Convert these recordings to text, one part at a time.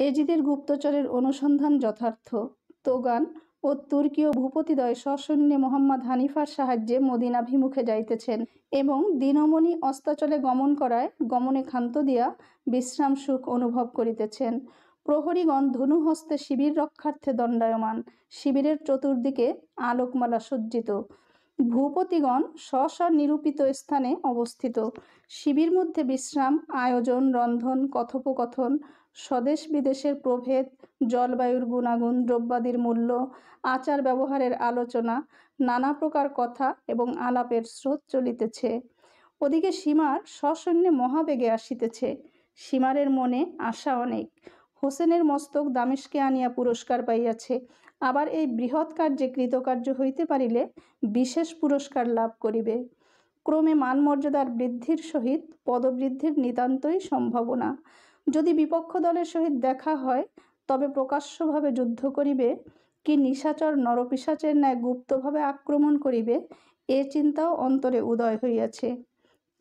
এজিদের গুপ্তচরের অনুসন্ধান যথার্থ। তোগান ও তুর্কীয় ভূপতিদ্বয় সসৈন্যে মোহাম্মদ হানিফার সাহায্যে মদিনাভিমুখে যাইতেছেন এবং দিনমণি অস্তাচলে গমন করায় গমনে ক্ষান্ত দিয়া বিশ্রাম সুখ অনুভব করিতেছেন। প্রহরীগণ ধনুহস্তে শিবির রক্ষার্থে দণ্ডায়মান। শিবিরের চতুর্দিকে আলোকমালা সজ্জিত। ভূপতিগণ স্ব নিরূপিত স্থানে অবস্থিত। শিবির মধ্যে বিশ্রাম, আয়োজন, রন্ধন, কথোপকথন, স্বদেশ বিদেশের প্রভেদ, জলবায়ুর গুণাগুণ, দ্রব্যাদির মূল্য, আচার ব্যবহারের আলোচনা, নানা প্রকার কথা এবং আলাপের স্রোত চলিতেছে। ওদিকে সীমার সসৈন্যে মহাবেগে আসিতেছে। সীমারের মনে আশা অনেক। হোসেনের মস্তক দামেস্কে আনিয়া পুরস্কার পাইয়াছে, আবার এই বৃহৎ কার্যে কৃতকার্য হইতে পারিলে বিশেষ পুরস্কার লাভ করিবে। ক্রমে মানমর্যাদার বৃদ্ধির সহিত পদবৃদ্ধির নিতান্তই সম্ভাবনা। যদি বিপক্ষ দলের সহিত দেখা হয় তবে প্রকাশ্যভাবে যুদ্ধ করিবে কি নিশাচর নরপিশাচের ন্যায় গুপ্তভাবে আক্রমণ করিবে, এ চিন্তাও অন্তরে উদয় হইয়াছে।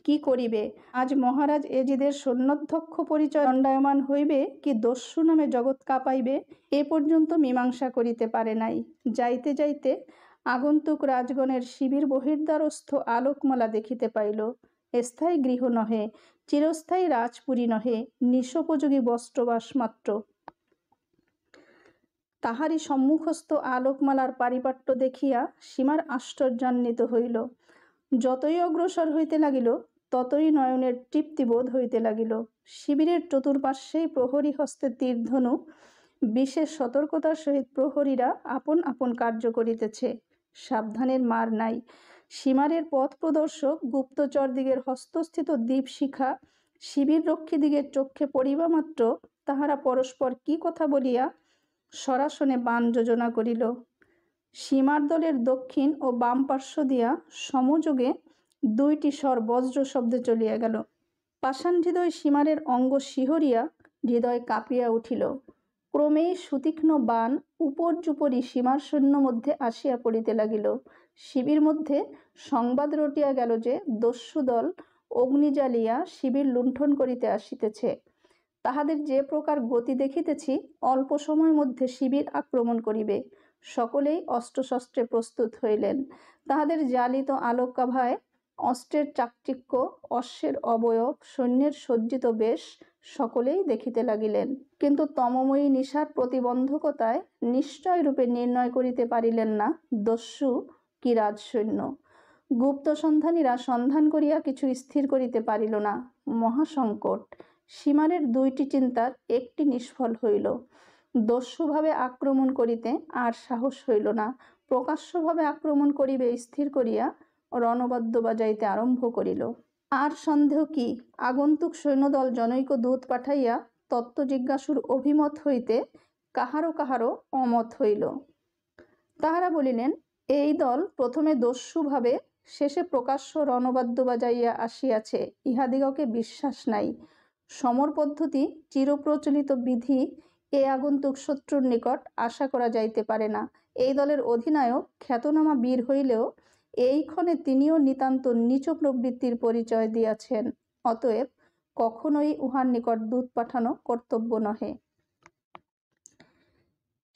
কি করিবে? আজ মহারাজ এজিদের সৈন্যধ্যক্ষ পরিচয় দণ্ডায়মান হইবে কি দস্যু নামে জগৎ কাঁপাইবে, এ পর্যন্ত মীমাংসা করিতে পারে নাই। যাইতে যাইতে আগন্তুক রাজগণের শিবির বহির্দ্বারস্থ আলোকমালা দেখিতে পাইল। স্থায়ী গৃহ নহে, চিরস্থায়ী রাজপুরী নহে, নিশোপযোগী বস্ত্রবাস মাত্র। তাহারই সম্মুখস্থ আলোকমালার পারিপাট্য দেখিয়া সীমার আশ্চর্যান্বিত হইল। যতই অগ্রসর হইতে লাগিল ততই নয়নের তৃপ্তিবোধ হইতে লাগিল। শিবিরের চতুর্পার্শ্বেই প্রহরী হস্তে তীরধনু। বিশেষ সতর্কতার সহিত প্রহরীরা আপন আপন কার্য করিতেছে। সাবধানের মার নাই। সীমারের পথ প্রদর্শক গুপ্তচরদিগের হস্তস্থিত দীপশিখা শিবির রক্ষীদিগের চক্ষে পড়িবা মাত্র তাহারা পরস্পর কি কথা বলিয়া সরাসনে বাণ যোজনা করিল। সীমার দলের দক্ষিণ ও বাম পার্শ্ব দিয়া সমযোগে দুইটি স্বর বজ্র শব্দে চলিয়া গেল। পাষাণ হৃদয় সীমারের অঙ্গ শিহরিয়া হৃদয় কাঁপিয়া উঠিল। ক্রমেই সুতীক্ষ্ণ বাণ উপর্যুপরি সীমার সৈন্য মধ্যে আসিয়া পড়িতে লাগিল। শিবির মধ্যে সংবাদ রটিয়া গেল যে দস্যু দল অগ্নি জ্বালিয়া শিবির লুণ্ঠন করিতে আসিতেছে। তাহাদের যে প্রকার গতি দেখিতেছি, অল্প সময়ের মধ্যে শিবির আক্রমণ করিবে। সকলেই অস্ত্রশস্ত্রে প্রস্তুত হইলেন। তাহাদের জ্বালিত আলোকাভায় অস্ত্রের চাকচিক্য, অশ্বের অবয়ব, সৈন্যের সজ্জিত বেশ সকলেই দেখিতে লাগিলেন, কিন্তু তমময়ী নিশার প্রতিবন্ধকতায় নিশ্চয় রূপে নির্ণয় করিতে পারিলেন না দস্যু কি রাজসৈন্য। গুপ্ত সন্ধানীরা সন্ধান করিয়া কিছু স্থির করিতে পারিল না। মহাসংকট। সীমারের দুইটি চিন্তার একটি নিষ্ফল হইল। দস্যুভাবে আক্রমণ করিতে আর সাহস হইল না। প্রকাশ্যভাবে আক্রমণ করিবে স্থির করিয়া রণবাদ্য বাজাইতে আরম্ভ করিল। আর সন্দেহ কি? আগন্তুক সৈন্যদল জনৈক দূত পাঠাইয়া তত্ত্ব জিজ্ঞাসুর অভিমত হইতে কাহারো কাহারো অমত হইল। তাহারা বলিলেন, এই দল প্রথমে দস্যুভাবে, শেষে প্রকাশ্য রণবাদ্য বাজাইয়া আসিয়াছে, ইহাদিগকে বিশ্বাস নাই। সমর পদ্ধতি চিরপ্রচলিত বিধি, এ আগন্তুক শত্রুর নিকট আশা করা যাইতে পারে না। এই দলের অধিনায়ক খ্যাতনামা বীর হইলেও এইক্ষণে তিনিও নিতান্ত নীচ প্রবৃত্তির পরিচয় দিয়াছেন। অতএব কখনোই উহার নিকট দূত পাঠানো কর্তব্য নহে।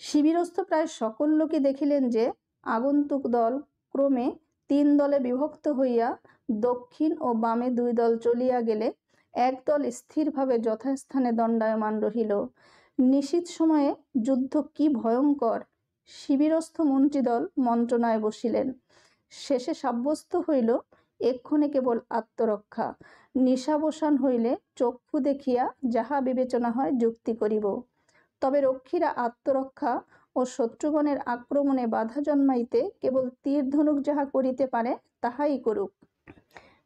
শিবিরস্থ প্রায় সকল লোকই দেখিলেন যে আগন্তুক দল ক্রমে 3 দলে বিভক্ত হইয়া দক্ষিণ ও বামে 2 দল চলিয়া গেলে একদল স্থিরভাবে যথাস্থানে দণ্ডায়মান রহিল। নিশীথ সময়ে যুদ্ধ কি ভয়ঙ্কর! শিবিরস্থ মন্ত্রীদল মন্ত্রণায় বসিলেন। শেষে সাব্যস্ত হইল এক্ষণে কেবল আত্মরক্ষা। নিশাবসান হইলে চক্ষু দেখিয়া যাহা বিবেচনা হয় যুক্তি করিব। তবে রক্ষীরা আত্মরক্ষা ও শত্রুগণের আক্রমণে বাধা জন্মাইতে কেবল তীর ধনুক যাহা করিতে পারে তাহাই করুক।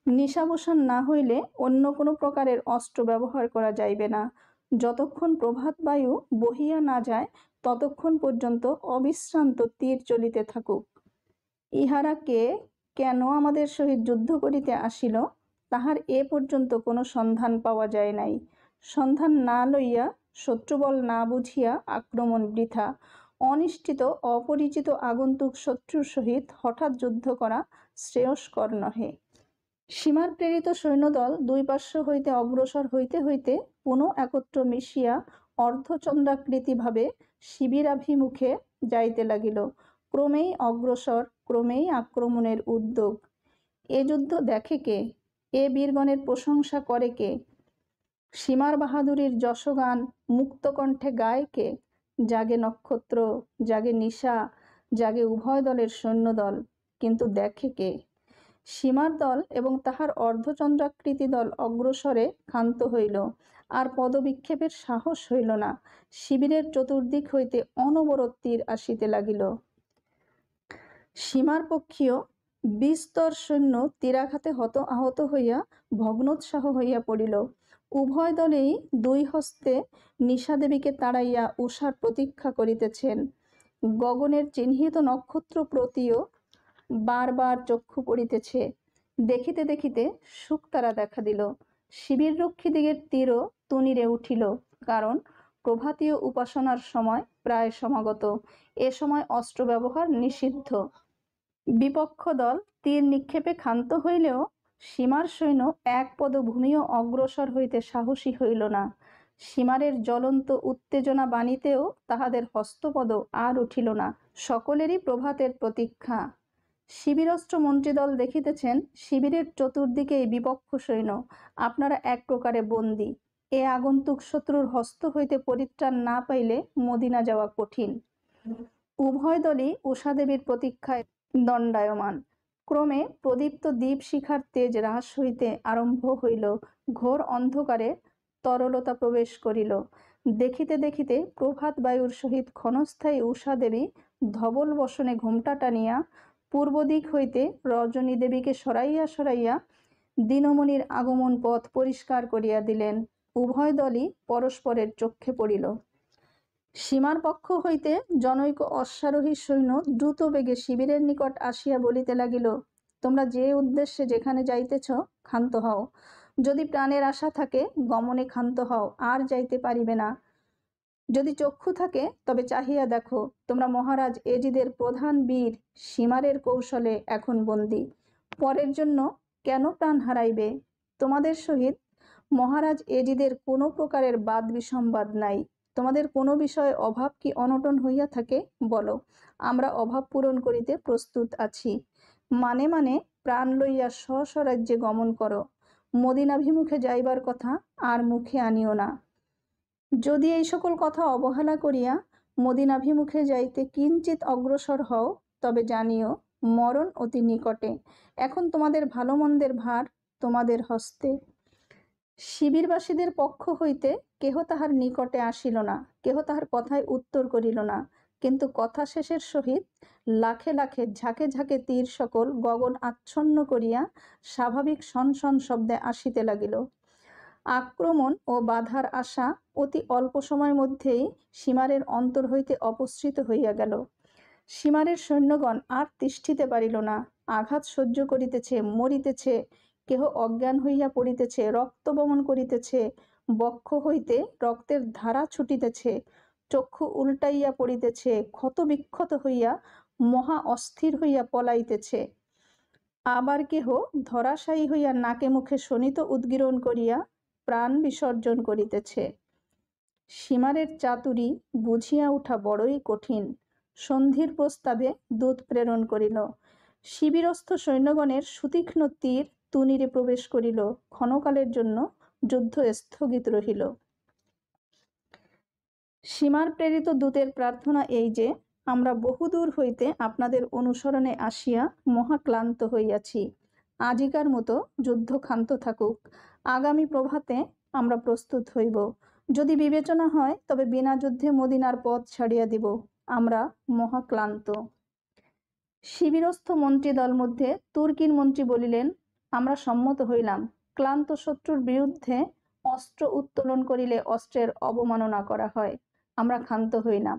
নিশাবসান না হইলে অন্য কোনো প্রকারের অস্ত্র ব্যবহার করা যাইবে না। যতক্ষণ প্রভাত বায়ু বহিয়া না যায় ততক্ষণ পর্যন্ত অবিশ্রান্ত তীর চলিতে থাকুক। ইহারা কে, কেন আমাদের সহিত যুদ্ধ করিতে আসিল, তাহার এ পর্যন্ত কোনো সন্ধান পাওয়া যায় নাই। সন্ধান না লইয়া, শত্রুবল না বুঝিয়া আক্রমণ বৃথা। অনিষ্ঠিত অপরিচিত আগন্তুক শত্রুর সহিত হঠাৎ যুদ্ধ করা শ্রেয়স্কর নহে। সীমার প্রেরিত সৈন্যদল 2 পার্শ্ব হইতে অগ্রসর হইতে হইতে পুনঃ একত্র মিশিয়া অর্ধচন্দ্রাকৃতিভাবে শিবিরাভিমুখে যাইতে লাগিল। ক্রমেই অগ্রসর, ক্রমেই আক্রমণের উদ্যোগ। এ যুদ্ধ দেখে কে? এ বীরগণের প্রশংসা করে কে? সীমার বাহাদুরীর যশগান মুক্তকণ্ঠে গায় কে? জাগে নক্ষত্র, জাগে নিশা, জাগে উভয় দলের সৈন্যদল, কিন্তু দেখে কে? সীমার দল এবং তাহার অর্ধচন্দ্রাকৃতি দল অগ্রসরে ক্ষান্ত হইল, আর পদবিক্ষেপের সাহস হইল না। শিবিরের চতুর্দিক হইতে অনবরত তীর আসিতে লাগিল। সীমার পক্ষীয় বিস্তর সৈন্য তীরাঘাতে আহত হইয়া ভগ্নোৎসাহ হইয়া পড়িল। উভয় দলেই দুই হস্তে নিশাদেবীকে তাড়াইয়া উষার প্রতীক্ষা করিতেছেন। গগনের চিহ্নিত নক্ষত্র প্রতিও বারবার চক্ষু পড়িতেছে। দেখিতে দেখিতে শুকতারা দেখা দিল। শিবিররক্ষীদিগের তীরও তুনিরে উঠিল, কারণ প্রভাতীয় উপাসনার সময় প্রায় সমাগত। এ সময় অস্ত্র ব্যবহার নিষিদ্ধ। বিপক্ষ দল তীর নিক্ষেপে ক্ষান্ত হইলেও সীমার সৈন্য এক পদভূমিও অগ্রসর হইতে সাহসী হইল না। সীমারের জ্বলন্ত উত্তেজনা বাণীতেও তাহাদের হস্তপদ আর উঠিল না। সকলেরই প্রভাতের প্রতীক্ষা। শিবিরস্থ মন্ত্রীদল দেখিতেছেন শিবিরের চতুর্দিকেই বিপক্ষ সৈন্য। আপনারা এক প্রকারে বন্দী। এ আগন্তুক শত্রুর হস্ত হইতে পরিত্রাণ না পাইলে মদিনা যাওয়া কঠিন। উভয় দলই উষাদেবীর প্রতীক্ষায় দণ্ডায়মান। ক্রমে প্রদীপ্ত দীপশিখার তেজ হ্রাস হইতে আরম্ভ হইল। ঘোর অন্ধকারে তরলতা প্রবেশ করিল। দেখিতে দেখিতে প্রভাত বায়ুর সহিত ক্ষণস্থায়ী উষাদেবী ধবল বসনে ঘোমটা টানিয়া পূর্ব দিক হইতে রজনী দেবীকে সরাইয়া সরাইয়া দিনমণির আগমন পথ পরিষ্কার করিয়া দিলেন। উভয় দলই পরস্পরের চক্ষে পড়িল। সীমার পক্ষ হইতে জনৈক অশ্বারোহী সৈন্য দ্রুত বেগে শিবিরের নিকট আসিয়া বলিতে লাগিল, তোমরা যে উদ্দেশ্যে যেখানে যাইতেছ ক্ষান্ত হও। যদি প্রাণের আশা থাকে গমনে ক্ষান্ত হও, আর যাইতে পারিবে না। যদি চক্ষু থাকে তবে চাহিয়া দেখো, তোমরা মহারাজ এজিদের প্রধান বীর সীমারের কৌশলে এখন বন্দী। পরের জন্য কেন প্রাণ হারাইবে? তোমাদের সহিত মহারাজ এজিদের কোনো প্রকারের বাদ বিসম্বাদ নাই। তোমাদের কোনো বিষয়ে অভাব কি অনটন হইয়া থাকে বলো, আমরা অভাব পূরণ করিতে প্রস্তুত আছি। মানে মানে প্রাণ লইয়া স্বস্বরাজ্যে গমন করো। মদিনাভিমুখে যাইবার কথা আর মুখে আনিও না। যদি এই সকল কথা অবহেলা করিয়া মদিনাভিমুখে যাইতে কিঞ্চিত অগ্রসর হও, তবে জানিও মরণ অতি নিকটে। এখন তোমাদের ভালো মন্দের ভার তোমাদের হস্তে। শিবিরবাসীদের পক্ষ হইতে কেহ তাহার নিকটে আসিল না, কেহ তাহার কথায় উত্তর করিল না। কিন্তু কথা শেষের সহিত লাখে লাখে ঝাঁকে ঝাঁকে তীর সকল গগন আচ্ছন্ন করিয়া স্বাভাবিক সনসন শব্দে আসিতে লাগিল। আক্রমণ ও বাধার আশা অতি অল্প সময়ের মধ্যেই সীমারের অন্তর হইতে অপসৃত হইয়া গেল। সীমারের সৈন্যগণ আর তিষ্ঠিতে পারিল না। আঘাত সহ্য করিতেছে, মরিতেছে, কেহ অজ্ঞান হইয়া পড়িতেছে, রক্ত বমন করিতেছে, বক্ষ হইতে রক্তের ধারা ছুটিতেছে, চক্ষু উল্টাইয়া পড়িতেছে, ক্ষত বিক্ষত হইয়া মহা অস্থির হইয়া পলাইতেছে। আবার কেহ ধরাশায়ী হইয়া নাকে মুখে শোণিত উদ্গীরণ করিয়া প্রাণ বিসর্জন করিতেছে। সীমারের চাতুরী বুঝিয়া উঠা বড়ই কঠিন। সন্ধির প্রস্তাবে দূত প্রেরণ করিল। শিবিরস্থ সৈন্যগণের সুতীক্ষ্ণ তীর তুনিরে প্রবেশ করিল। ক্ষণকালের জন্য যুদ্ধ স্থগিত রহিল। সীমার প্রেরিত দূতের প্রার্থনা এই যে, আমরা বহুদূর হইতে আপনাদের অনুসরণে আসিয়া মহাক্লান্ত হইয়াছি। আজিকার মতো যুদ্ধ ক্ষান্ত থাকুক। আগামী প্রভাতে আমরা প্রস্তুত হইব। যদি বিবেচনা হয় তবে বিনা যুদ্ধে মদিনার পথ ছাড়িয়া দিব। আমরা মহাক্লান্ত। শিবিরস্থ মন্ত্রীদল মধ্যে তুর্কির মন্ত্রী বলিলেন, আমরা সম্মত হইলাম। ক্লান্ত শত্রুর বিরুদ্ধে অস্ত্র উত্তোলন করিলে অস্ত্রের অবমাননা করা হয়। আমরা ক্ষান্ত হইলাম।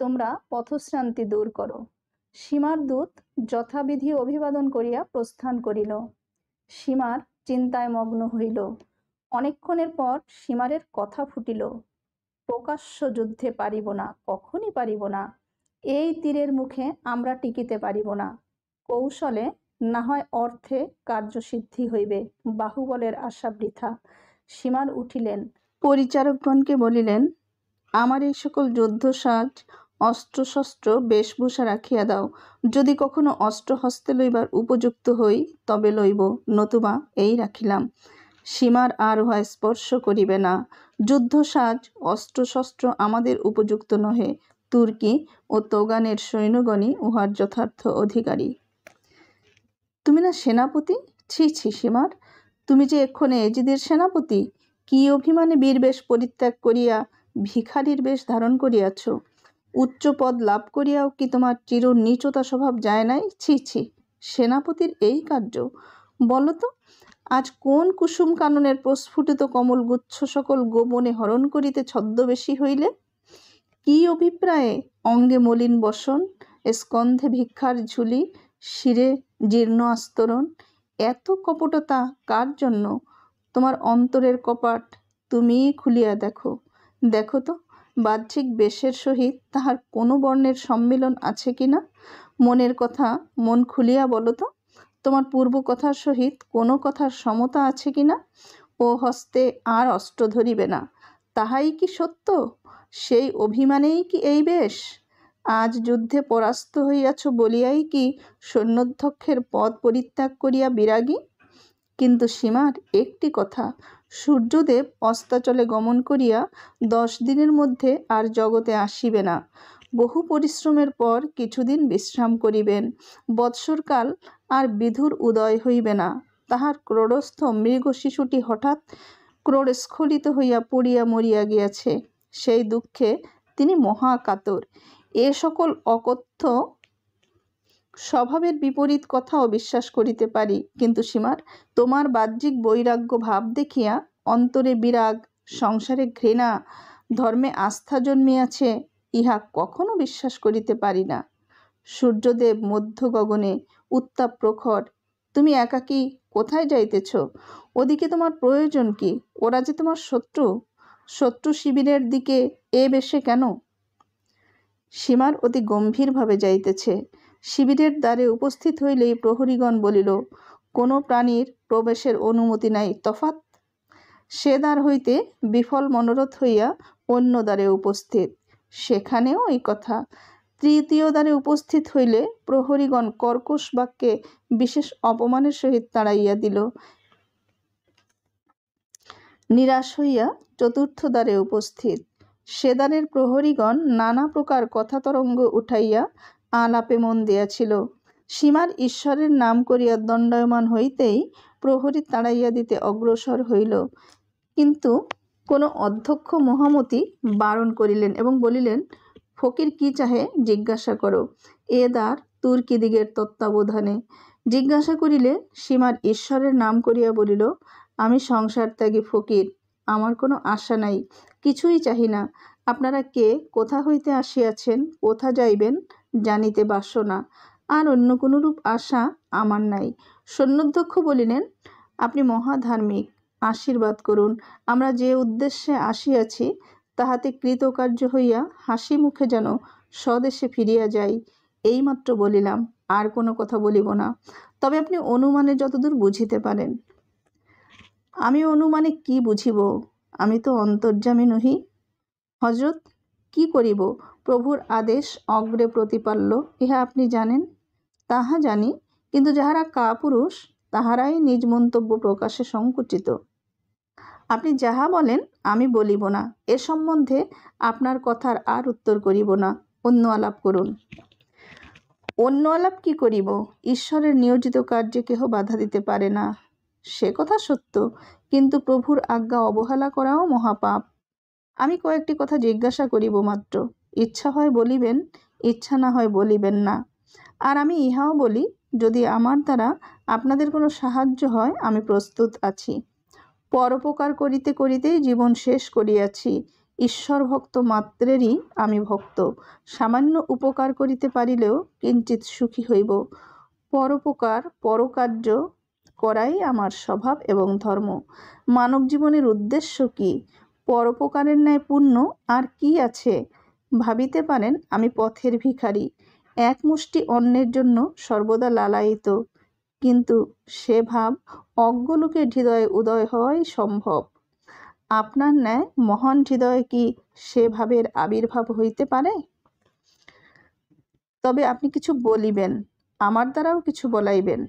তোমরা পথশ্রান্তি দূর করো। সীমার দূত যথাবিধি অভিবাদন করিয়া প্রস্থান করিল। সীমার চিন্তায় মগ্ন হইল। অনেকক্ষণের পর সীমারের কথা ফুটিল, প্রকাশ্য যুদ্ধে পারিব না, কখনই পারিব না। এই তীরের মুখে আমরা টিকিতে পারিব না। কৌশলে না হয় অর্থে কার্যসিদ্ধি হইবে, বাহুবলের আশা বৃথা। সীমার উঠিলেন, পরিচারকগণকে বলিলেন, আমার এই সকল যুদ্ধসাজ অস্ত্রশস্ত্র বেশভূষা রাখিয়া দাও। যদি কখনো অস্ত্র হস্তে লইবার উপযুক্ত হই তবে লইব, নতুবা এই রাখিলাম। সীমার আর উহা স্পর্শ করিবে না। যুদ্ধসাজ অস্ত্রশস্ত্র আমাদের উপযুক্ত নহে, তুর্কি ও তোগানের সৈন্যগণই উহার যথার্থ অধিকারী। তুমি না সেনাপতি? ছি ছি সীমার, তুমি যে এক্ষণে এজিদের সেনাপতি। কি অভিমানে বীরবেশ পরিত্যাগ করিয়া ভিখারির বেশ ধারণ করিয়াছ? উচ্চ পদ লাভ করিয়াও কি তোমার চির নীচতা স্বভাব যায় নাই? ছি ছি, সেনাপতির এই কার্য! বলো তো, আজ কোন কুসুম কাননের প্রস্ফুটিত কমল গুচ্ছ সকল গোপনে হরণ করিতে ছদ্মবেশী হইলে? কি অভিপ্রায়ে অঙ্গে মলিন বসন, স্কন্ধে ভিক্ষার ঝুলি, শিরে জীর্ণ আস্তরণ? এত কপটতা কার জন্য? তোমার অন্তরের কপাট তুমিই খুলিয়া দেখো। দেখো তো, বাহ্যিক বেশের সহিত তাহার কোনো বর্ণের সম্মিলন আছে কিনা? মনের কথা মন খুলিয়া বলো তো, তোমার পূর্ব কথার সহিত কোনো কথার সমতা আছে কিনা? ও হস্তে আর অস্ত্র ধরিবে না, তাহাই কি সত্য? সেই অভিমানেই কি এই বেশ? আজ যুদ্ধে পরাস্ত হইয়াছ বলিয়াই কি সৈন্যাধ্যক্ষের পদ পরিত্যাগ করিয়া বিরাগী? কিন্তু সীমার একটি কথা, সূর্যদেব অস্তাচলে গমন করিয়া 10 দিনের মধ্যে আর জগতে আসিবে না। বহু পরিশ্রমের পর কিছুদিন বিশ্রাম করিবেন। বৎসরকাল আর বিধুর উদয় হইবে না। তাহার ক্রোড়স্থ মৃগ শিশুটি হঠাৎ ক্রোড়স্খলিত হইয়া পড়িয়া মরিয়া গিয়াছে। সেই দুঃখে তিনি মহাকাতর। এ সকল অকথ্য স্বভাবের বিপরীত কথাও বিশ্বাস করিতে পারি, কিন্তু সীমার, তোমার বাহ্যিক বৈরাগ্য ভাব দেখিয়া অন্তরে বিরাগ, সংসারে ঘৃণা, ধর্মে আস্থা জন্মিয়াছে, ইহা কখনো বিশ্বাস করিতে পারি না। সূর্যদেব মধ্য গগনে, উত্তাপ প্রখর। তুমি একাকী কোথায় যাইতেছ? ওদিকে তোমার প্রয়োজন কি? ওরা যে তোমার শত্রু। শত্রু শিবিরের দিকে এ বেশে কেন? সীমার অতি গম্ভীরভাবে যাইতেছে। শিবিরের দ্বারে উপস্থিত হইলেই প্রহরীগণ বলিল, কোনো প্রাণীর প্রবেশের অনুমতি নাই, তফাৎ। সে দ্বার হইতে বিফল মনোরথ হইয়া অন্য দ্বারে উপস্থিত, সেখানেও এই কথা। তৃতীয় দ্বারে উপস্থিত হইলে প্রহরীগণ কর্কশ বাক্যে বিশেষ অপমানের সহিত তাড়াইয়া দিল। নিরাশ হইয়া চতুর্থ দ্বারে উপস্থিত, সে দ্বারের প্রহরীগণ নানা প্রকার কথা তরঙ্গ উঠাইয়া আলাপে মন দিয়াছিল। সীমার ঈশ্বরের নাম করিয়া দণ্ডায়মান হইতেই প্রহরী তাড়াইয়া দিতে অগ্রসর হইল, কিন্তু কোনো অধ্যক্ষ মহামতি বারণ করিলেন এবং বলিলেন, ফকির কি চাহে জিজ্ঞাসা করো, এ দ্বার তুর্কিদিগের তত্ত্বাবধানে। জিজ্ঞাসা করিলে সীমার ঈশ্বরের নাম করিয়া বলিল, আমি সংসার ত্যাগী ফকির, আমার কোনো আশা নাই, কিছুই চাহি না। আপনারা কে, কোথা হইতে আসিয়াছেন, কোথা যাইবেন জানিতে বাসনা, আর অন্য কোনরূপ আশা আমার নাই। সৈন্যাধ্যক্ষ বলিলেন, আপনি মহাধার্মিক, আশীর্বাদ করুন। আমরা যে উদ্দেশ্যে আসিয়াছি তাহাতে কৃতকার্য হইয়া হাসি মুখে যেন স্বদেশে ফিরিয়া যাই, এইমাত্র বলিলাম, আর কোনো কথা বলিব না। তবে আপনি অনুমানে যতদূর বুঝিতে পারেন। আমি অনুমানে কি বুঝিব? আমি তো অন্তর্যামী নহি। হজরত, কি করিব? প্রভুর আদেশ অগ্রে প্রতিপাল্য, ইহা আপনি জানেন। তাহা জানি, কিন্তু যাহারা কাপুরুষ তাহারাই নিজ মন্তব্য প্রকাশে সংকুচিত। আপনি যাহা বলেন আমি বলিব না, এ সম্বন্ধে আপনার কথার আর উত্তর করিব না, অন্য আলাপ করুন। অন্য আলাপ কি করিব? ঈশ্বরের নিয়োজিত কার্যে কেহ বাধা দিতে পারে না, সে কথা সত্য, কিন্তু প্রভুর আজ্ঞা অবহেলা করাও মহাপাপ। আমি কয়েকটি কথা জিজ্ঞাসা করিব মাত্র, ইচ্ছা হয় বলিবেন, ইচ্ছা না হয় বলিবেন না। আর আমি ইহাও বলি, যদি আমার দ্বারা আপনাদের কোনো সাহায্য হয় আমি প্রস্তুত আছি। পরোপকার করিতে করিতেই জীবন শেষ করিয়াছি। ঈশ্বর ভক্ত মাত্রেরই আমি ভক্ত। সামান্য উপকার করিতে পারিলেও কিঞ্চিৎ সুখী হইব। পরোপকার, পরকার্য করাই আমার স্বভাব এবং ধর্ম। মানব জীবনের উদ্দেশ্য কি? পরোপকারের ন্যায় পুণ্য আর কি আছে? ভাবিতে পারেন আমি পথের ভিখারি, এক মুষ্টি অন্নের জন্য সর্বদা লালায়িত, কিন্তু সে ভাব অজ্ঞ লোকের হৃদয়ে উদয় হওয়াই সম্ভব। আপনার ন্যায় মহান হৃদয়ে কি সে ভাবের আবির্ভাব হইতে পারে? তবে আপনি কিছু বলিবেন, আমার দ্বারাও কিছু বলাইবেন।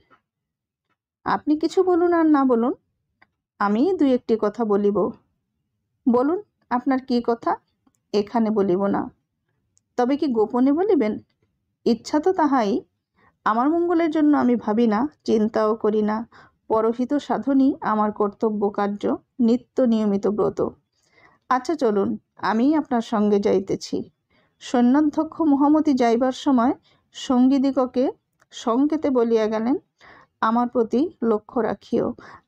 আপনি কিছু বলুন আর না বলুন, আমি দুই একটি কথা বলিব। বলুন আপনার কি কথা? এখানে বলিব না। তবে কি গোপনে বলিবেন? ইচ্ছা তো তাহাই। আমার মঙ্গলের জন্য আমি ভাবি না, চিন্তাও করি না। পরহিত সাধনই আমার কর্তব্য কার্য, নিত্য নিয়মিত ব্রত। আচ্ছা চলুন, আমি আপনার সঙ্গে যাইতেছি। সৈন্যাধ্যক্ষ মহামতি যাইবার সময় সঙ্গীদিগকে সংকেতে বলিয়া গেলেন, আমার প্রতি লক্ষ্য রাখিও।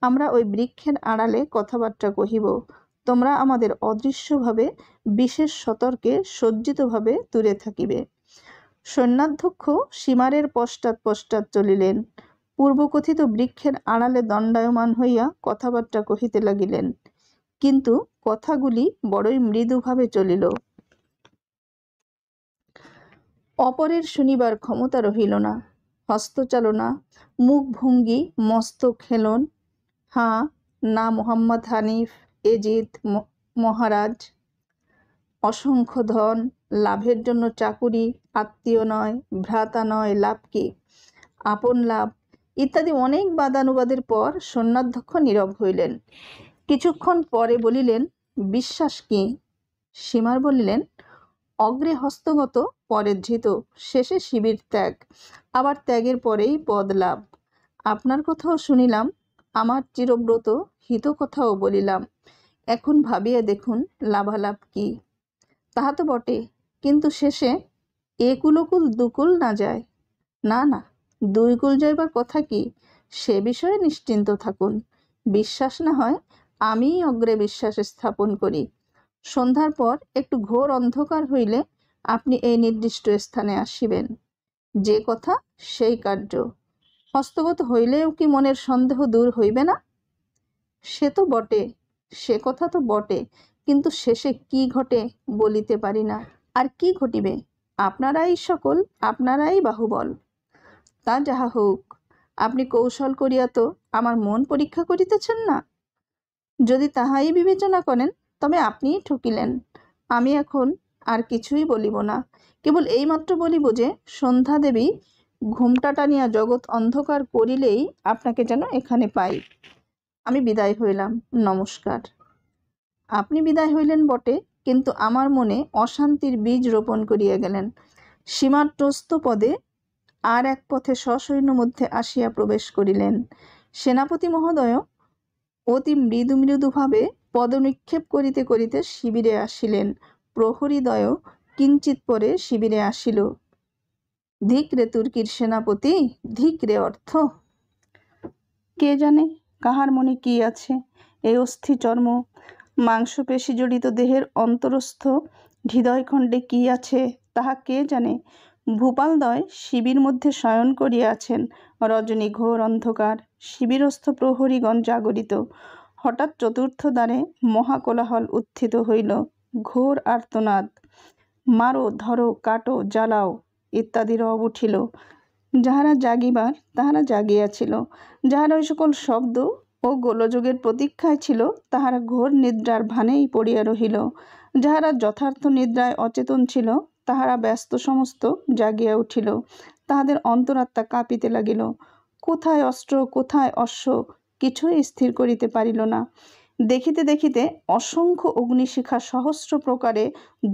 আমরা ওই বৃক্ষের আড়ালে কথাবার্তা কহিব। তোমরা আমাদের অদৃশ্যভাবে বিশেষ সতর্কে সজ্জিতভাবে দূরে থাকিবে। সৈন্যাধ্যক্ষ সীমারের পশ্চাৎ পশ্চাৎ চলিলেন। পূর্বকথিত বৃক্ষের আড়ালে দণ্ডায়মান হইয়া কথাবার্তা কহিতে লাগিলেন, কিন্তু কথাগুলি বড়ই মৃদুভাবে চলিল। অপরের শুনিবার ক্ষমতা রহিল না। হস্তচালনা, মুখভঙ্গি, মস্তক হেলন, হাঁ না, মোহাম্মদ হানিফ, এজিদ, মহারাজ, অসংখ্য ধন, লাভের জন্য চাকুরি, আত্মীয় নয়, ভ্রাতা নয়, লাভ কি, আপন লাভ ইত্যাদি অনেক বাদানুবাদের পর সৈন্যাধ্যক্ষ নীরব হইলেন। কিছুক্ষণ পরে বলিলেন, বিশ্বাস কি? সীমার বলিলেন, অগ্রে হস্তগত, পরে ধৃত, শেষে শিবির ত্যাগ, আবার ত্যাগের পরেই পদ লাভ। আপনার কথাও শুনিলাম, আমার চিরব্রত হিত কথাও বলিলাম। এখন ভাবিয়া দেখুন লাভালাভ কি? তাহা তো বটে, কিন্তু শেষে একুলকুল দুকুল না যায়। না না, দুই কুল যাইবার কথা কি, সে বিষয়ে নিশ্চিন্ত থাকুন। বিশ্বাস না হয় আমি অগ্রে বিশ্বাস স্থাপন করি। সন্ধ্যার পর একটু ঘোর অন্ধকার হইলে আপনি এই নির্দিষ্ট স্থানে আসিবেন। যে কথা সেই কার্য। হস্তগত হইলেও কি মনের সন্দেহ দূর হইবে না? সে তো বটে, সে কথা তো বটে, কিন্তু শেষে কি ঘটে বলিতে পারি না। আর কি ঘটিবে? আপনারাই সকল, আপনারাই বাহুবল। তা যাহা হোক, আপনি কৌশল করিয়া তো আমার মন পরীক্ষা করিতেছেন না। যদি তাহাই বিবেচনা করেন তবে আপনিই ঠকিলেন। আমি এখন আর কিছুই বলিব না, কেবল এইমাত্র বলিব যে সন্ধ্যা দেবী ঘুমটা টানিয়া জগৎ অন্ধকার করিলেই আপনাকে যেন এখানে পাই। আমি বিদায় হইলাম, নমস্কার। আপনি বিদায় হইলেন বটে, কিন্তু আমার মনে অশান্তির বীজ রোপণ করিয়া গেলেন। সীমাট্রস্থ পদে আর এক পথে সসৈন্য মধ্যে আসিয়া প্রবেশ করিলেন। সেনাপতি মহোদয় অতি মৃদু মৃদুভাবে পদনিক্ষেপ করিতে করিতে শিবিরে আসিলেন। প্রহরীদ্বয় কিঞ্চিত পরে শিবিরে আসিল। ধিক রে তুর্কির সেনাপতি, ধিক রে অর্থ। কে জানে কাহার মনে কি আছে? এই অস্থি চর্ম মাংসপেশি জড়িত দেহের অন্তরস্থ হৃদয়খণ্ডে কি আছে তাহা কে জানে? ভূপালদ্বয় শিবির মধ্যে শয়ন করিয়া আছেন। রজনী ঘোর অন্ধকার, শিবিরস্থ প্রহরীগণ জাগরিত। হঠাৎ চতুর্থ দ্বারে মহাকোলাহল উত্থিত হইল। ঘোর আর্তনাদ, মারো, ধরো, কাটো, জ্বালাও ইত্যাদি রব উঠিল। যাহারা জাগিবার তাহারা জাগিয়াছিল, যাহারা ওই সকল শব্দ ও গোলযোগের প্রতীক্ষায় ছিল তাহারা ঘোর নিদ্রার ভানেই পড়িয়া রহিল। যাহারা যথার্থ নিদ্রায় অচেতন ছিল তাহারা ব্যস্ত সমস্ত জাগিয়া উঠিল। তাহাদের অন্তরাত্মা কাঁপিতে লাগিল। কোথায় অস্ত্র, কোথায় অশ্ব, কিছুই স্থির করিতে পারিল না। দেখিতে দেখিতে অসংখ্য অগ্নিশিখা সহস্র প্রকারে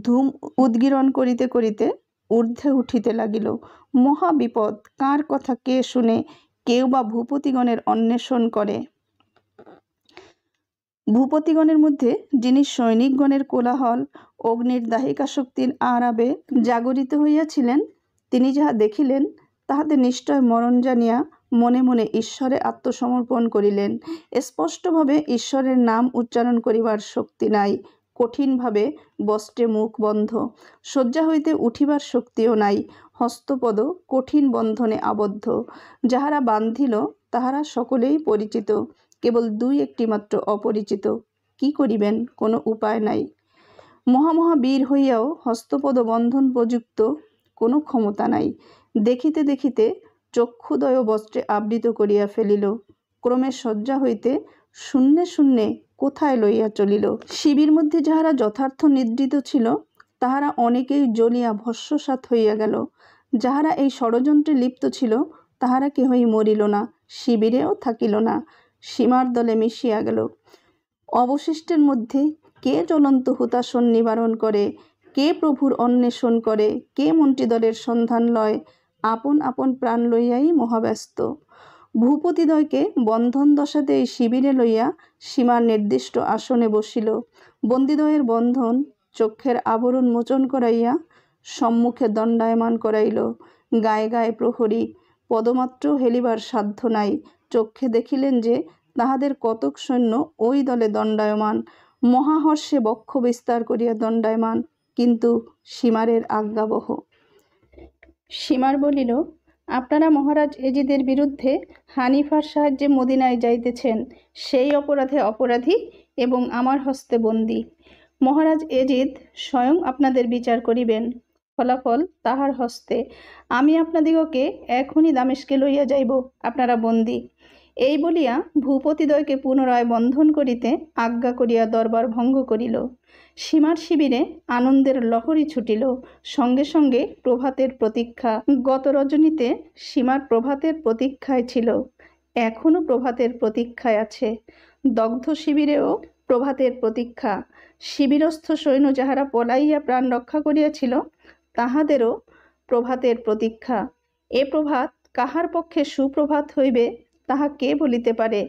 ধূম উদ্গীরণ করিতে করিতে ঊর্ধ্বে উঠিতে লাগিল। মহাবিপদ! কার কথা কে শুনে? কেউ বা ভূপতিগণের অন্বেষণ করে। ভূপতিগণের মধ্যে যিনি সৈনিকগণের কোলাহল, অগ্নির দাহিকা শক্তির আরাবে জাগরিত হইয়াছিলেন, তিনি যাহা দেখিলেন তাহাতে নিশ্চয় মরণ জানিয়া মনে মনে ঈশ্বরে আত্মসমর্পণ করিলেন। স্পষ্টভাবে ঈশ্বরের নাম উচ্চারণ করিবার শক্তি নাই। কঠিনভাবে বস্ত্রে মুখ বন্ধ। শয্যা হইতে উঠিবার শক্তিও নাই। হস্তপদ কঠিন বন্ধনে আবদ্ধ। যাহারা বান্ধিল তাহারা সকলেই পরিচিত, কেবল দুই একটি মাত্র অপরিচিত। কি করিবেন? কোনো উপায় নাই। মহাবীর হইয়াও হস্তপদ বন্ধন প্রযুক্ত কোনো ক্ষমতা নাই। দেখিতে দেখিতে চক্ষুদয় বস্ত্রে আবৃত করিয়া ফেলিল। ক্রমে শয্যা হইতে শূন্যে শূন্যে কোথায় লইয়া চলিল। শিবির মধ্যে যাহারা যথার্থ নিদ্রিত ছিল তাহারা অনেকেই জ্বলিয়া ভস্মসাৎ হইয়া গেল। যাহারা এই ষড়যন্ত্রে লিপ্ত ছিল তাহারা কেহই মরিল না, শিবিরেও থাকিল না, সীমার দলে মিশিয়া গেল। অবশিষ্টের মধ্যে কে জ্বলন্ত হুতাশন নিবারণ করে, কে প্রভুর অন্বেষণ করে, কে মন্ত্রীদলের সন্ধান লয়, আপন আপন প্রাণ লইয়াই মহাব্যস্ত। ভূপতিদ্বয়কে বন্ধন দশাতে এই শিবিরে লইয়া সীমার নির্দিষ্ট আসনে বসিল। বন্দীদ্বয়ের বন্ধন চক্ষের আবরণ মোচন করাইয়া সম্মুখে দণ্ডায়মান করাইল। গায়ে গায়ে প্রহরী, পদমাত্র হেলিবার সাধ্য নাই। চক্ষে দেখিলেন যে তাহাদের কতক সৈন্য ওই দলে দণ্ডায়মান, মহাহর্ষে বক্ষ বিস্তার করিয়া দণ্ডায়মান, কিন্তু সীমারের আজ্ঞাবহ। সীমার বলিল, আপনারা মহারাজ এজিদের বিরুদ্ধে হানিফার সাহায্যে মদিনায় যাইতেছেন, সেই অপরাধে অপরাধী এবং আমার হস্তে বন্দী। মহারাজ এজিদ স্বয়ং আপনাদের বিচার করিবেন, ফলাফল তাহার হস্তে। আমি আপনাদিগকে এখনই দামেস্কে লইয়া যাইব, আপনারা বন্দী। এই বলিয়া ভূপতিদ্বয়কে পুনরায় বন্ধন করিতে আজ্ঞা করিয়া দরবার ভঙ্গ করিল। সীমার শিবিরে আনন্দের লহরী ছুটিল। সঙ্গে সঙ্গে প্রভাতের প্রতীক্ষা। গত রজনীতে সীমার প্রভাতের প্রতীক্ষায় ছিল, এখনও প্রভাতের প্রতীক্ষায় আছে। দগ্ধ শিবিরেও প্রভাতের প্রতীক্ষা। শিবিরস্থ সৈন্য যাহারা পলাইয়া প্রাণ রক্ষা করিয়াছিল তাহাদেরও প্রভাতের প্রতীক্ষা। এ প্রভাত কাহার পক্ষে সুপ্রভাত হইবে তাহা কে বলিতে পারে।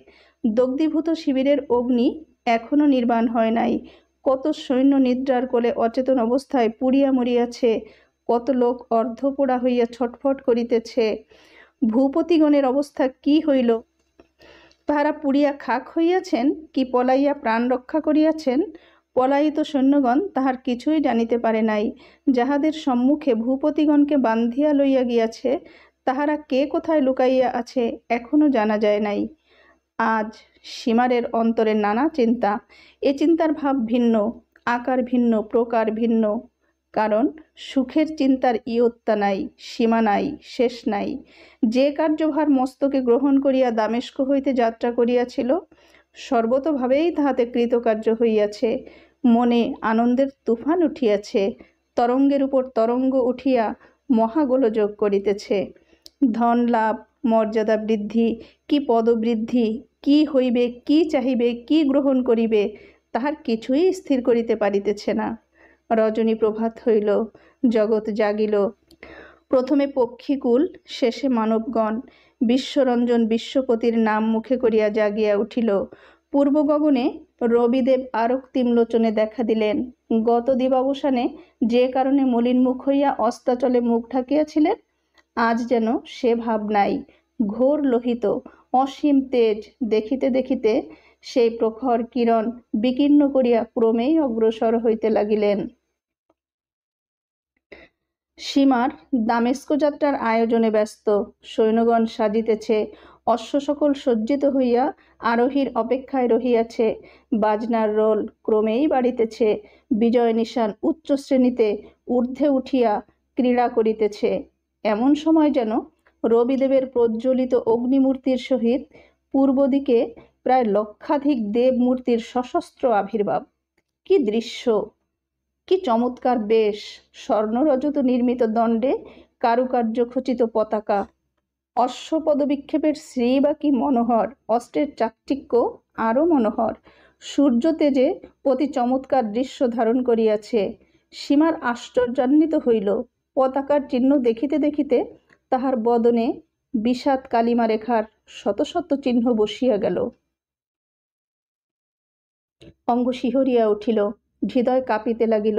দগ্ধীভূত শিবিরের অগ্নি এখনও নির্বাণ হয় নাই। কত সৈন্য নিদ্রার কোলে অচেতন অবস্থায় পুড়িয়া মরিয়াছে, কত লোক অর্ধপোড়া হইয়া ছটফট করিতেছে। ভূপতিগণের অবস্থা কি হইল? তাহারা পুড়িয়া খাক হইয়াছেন কি পলাইয়া প্রাণ রক্ষা করিয়াছেন? পলায়িত সৈন্যগণ তাহার কিছুই জানিতে পারে নাই। যাহাদের সম্মুখে ভূপতিগণকে বান্ধিয়া লইয়া গিয়াছে তাহারা কে কোথায় লুকাইয়া আছে এখনও জানা যায় নাই। আজ সীমারের অন্তরে নানা চিন্তা। এ চিন্তার ভাব ভিন্ন, আকার ভিন্ন, প্রকার ভিন্ন। কারণ সুখের চিন্তার ইয়ত্তা নাই, সীমা নাই, শেষ নাই। যে কার্যভার মস্তকে গ্রহণ করিয়া দামেস্ক হইতে যাত্রা করিয়াছিল সর্বতোভাবেই তাহাতে কৃতকার্য হইয়াছে। মনে আনন্দের তুফান উঠিয়াছে, তরঙ্গের উপর তরঙ্গ উঠিয়া মহাগোলযোগ করিতেছে। ধন লাভ, মর্যাদা বৃদ্ধি, কি পদবৃদ্ধি, কি হইবে, কি চাহিবে, কি গ্রহণ করিবে, তাহার কিছুই স্থির করিতে পারিতেছে না। রজনী প্রভাত হইল, জগৎ জাগিল। প্রথমে পক্ষীকুল, শেষে মানবগণ। বিশ্বরঞ্জন বিশ্বপতির নাম মুখে করিয়া জাগিয়া উঠিল। পূর্ব গগনে রবিদেব আরক্তিম লোচনে দেখা দিলেন। গত দিবাবসানে যে কারণে মলিন মুখ হইয়া অস্তাচলে মুখ ঢাকিয়াছিলেন, আজ যেন সে ভাব নাই। ঘোর লোহিত, অসীম তেজ দেখিতে দেখিতে সেই প্রখর কিরণ বিকীর্ণ করিয়া ক্রমেই অগ্রসর হইতে লাগিলেন। সীমার দামেস্ক যাত্রার আয়োজনে ব্যস্ত। সৈন্যগণ সাজিতেছে, অশ্ব সকল সজ্জিত হইয়া আরোহীর অপেক্ষায় রহিয়াছে। বাজনার রোল ক্রমেই বাড়িতেছে। বিজয় নিশান উচ্চ শ্রেণীতে ঊর্ধ্বে উঠিয়া ক্রীড়া করিতেছে। এমন সময় যেন রবিদেবের প্রজ্বলিত অগ্নিমূর্তির সহিত পূর্ব দিকে প্রায় লক্ষাধিক দেবমূর্তির সশস্ত্র আবির্ভাব। কি দৃশ্য, কি চমৎকার বেশ! স্বর্ণরজত নির্মিত দণ্ডে কারুকার্য খচিত পতাকা, অশ্বপদবিক্ষেপের শ্রী বা কি মনোহর! অস্ত্রের চাকচিক্য আরও মনোহর। সূর্য তেজে অতি চমৎকার দৃশ্য ধারণ করিয়াছে। সীমার আশ্চর্যান্বিত হইল। পতাকার চিহ্ন দেখিতে দেখিতে তাহার বদনে বিষাদ কালিমা রেখার শত শত চিহ্ন বসিয়া গেল। অঙ্গ শিহরিয়া উঠিল, হৃদয় কাঁপিতে লাগিল।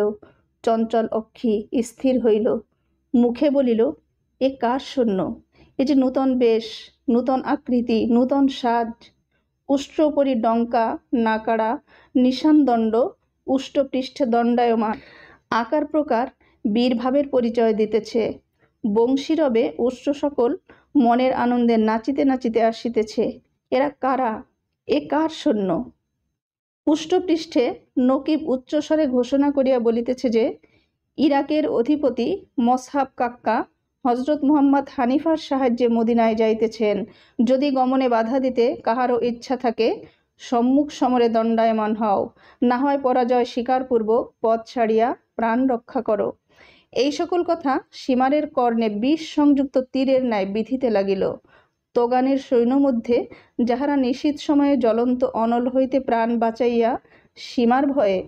চঞ্চল অক্ষী স্থির হইল। মুখে বলিল, এ কার সৈন্য? এ যে নূতন বেশ, নূতন আকৃতি, নূতন সাজ। উষ্ট্রোপরি ডঙ্কা, নাকাড়া, নিশানদণ্ড, উষ্টপৃষ্ঠে দণ্ডায়মান। আকার প্রকার বীরভাবের পরিচয় দিতেছে। বংশীরবে উষ্ট্র সকল মনের আনন্দে নাচিতে নাচিতে আসিতেছে। এরা কারা? এ কার সৈন্য? উষ্টপৃষ্ঠে নকিব উচ্চস্বরে ঘোষণা করিয়া বলিতেছে যে ইরাকের অধিপতি মসহাব কাক্কা হজরত মুহাম্মদ হানিফার সাহায্যে মদিনায় যাইতেছেন। যদি গমনে বাধা দিতে কাহারও ইচ্ছা থাকে সম্মুখ সমরে দণ্ডায়মান হও, না হয় পরাজয় স্বীকারপূর্বক পথ ছাড়িয়া প্রাণ রক্ষা করো। এই সকল কথা সীমারের কর্ণে বিষ সংযুক্ত তীরের ন্যায় বিঁধিতে লাগিল। তোগানের সৈন্য মধ্যে যাহারা নিশীথ সময়ে জ্বলন্ত অনল হইতে প্রাণ বাঁচাইয়া সীমার ভয়ে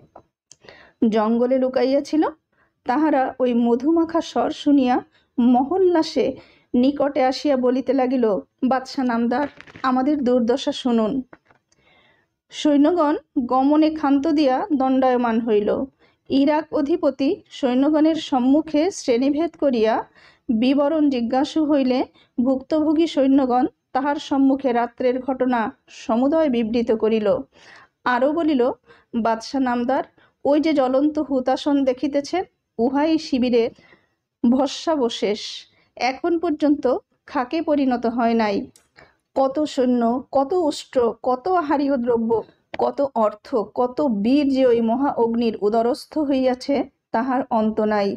জঙ্গলে লুকাইয়াছিল, তাহারা ওই মধুমাখা স্বর শুনিয়া মহল্লাসে নিকটে আসিয়া বলিতে লাগিল, বাদশা নামদার, আমাদের দুর্দশা শুনুন। সৈন্যগণ গমনে ক্ষান্ত দিয়া দণ্ডায়মান হইল। ইরাক অধিপতি সৈন্যগণের সম্মুখে শ্রেণীভেদ করিয়া বিবরণ জিজ্ঞাসু হইলে ভুক্তভোগী সৈন্যগণ তাহার সম্মুখে রাত্রের ঘটনা সমুদয় বিবৃত করিল। আরও বলিল, বাদশা নামদার, ওই যে জ্বলন্ত হুতাসন দেখিতেছেন, উহাই শিবিরের ভস্মাবশেষ, এখন পর্যন্ত খাকে পরিণত হয় নাই। কত সৈন্য, কত অস্ত্র, কত আহারীয় দ্রব্য, কত অর্থ, কত বীর যে ওই মহা অগ্নির উদরস্থ হইয়াছে, তাহার অন্ত নাই।